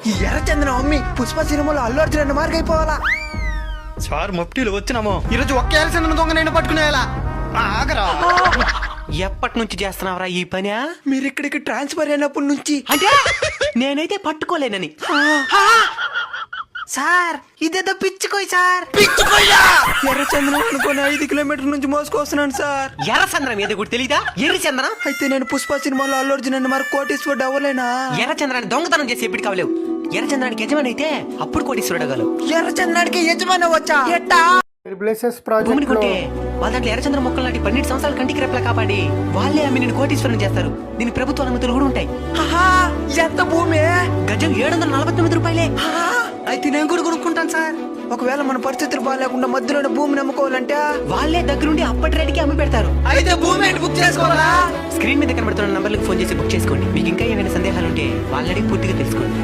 ఈ ఎర్రచందనం అమ్మి పుష్ప సినిమాలో అల్లు అర్జున్ అన్న మార్గం అయిపోవాలా. సార్ మఫ్టీలు వచ్చినామో. ఈరోజు ఒక్క ఎర్రచందనం దొంగ నేను పట్టుకునేలా ఆగరా. ఎప్పటి నుంచి చేస్తున్నావరా ఈ పని? మీరు ఇక్కడికి ట్రాన్స్ఫర్ అయినప్పటి నుంచి. అంటే నేనైతే పట్టుకోలేనని. సార్ ఇదేదో పిచ్చుకోయి సార్. ఎర్రచందనం అనుకుని 5 కిలోమీటర్ల నుంచి మోసుకొస్తున్నాను సార్. ఎర్ర చంద్రం ఏదో కూడా తెలీదా? ఎర్ర చంద్రం అయితే నేను పుష్ప సినిమాలో అల్లు అర్జున్ అన్న మరి కోటీశ్వరుడు అవ్వలేనా? ఎర్ర చంద్రాన్ని దొంగతనం చేసి ఎప్పుడు కావలేవు. ఎర్ర చంద్రానికి యజమాని అయితే అప్పుడు కోటీశ్వరుడు అవ్వగలవు. ఎర్రచందనానికి యజమాని వచ్చా ఎట్టా? భూమిని కొంటే వాళ్ళ దాంట్లో ఎర్రచంద్ర మొక్కలు నాటి 12 సంవత్సరాల కంటికి రెప్పలా కాపాడి వాళ్ళే అమ్మి నేను కోటీశ్వరం చేస్తారు. దీని ప్రభుత్వ అనుమతులు కూడా ఉంటాయి. ఎంత భూమి? గజం 749 రూపాయలే. అయితే నేను కూడా కొనుక్కుంటాను సార్. ఒకవేళ మన పరిస్థితులు బాగాలేకుండా మధ్యలోనే భూమి నమ్ముకోవాలంటే వాళ్ళే దగ్గరుండి అప్పటి రేటుకి అమ్మి పెడతారు. అయితే భూమి ఏంటి బుక్ చేసుకోవాలా? స్క్రీన్ మీద కనబడుతున్న నంబర్లకు ఫోన్ చేసి బుక్ చేసుకోండి. మీకు ఇంకా ఏమైనా సందేహాలు ఉంటే వాళ్ళని పూర్తిగా తెలుసుకోండి.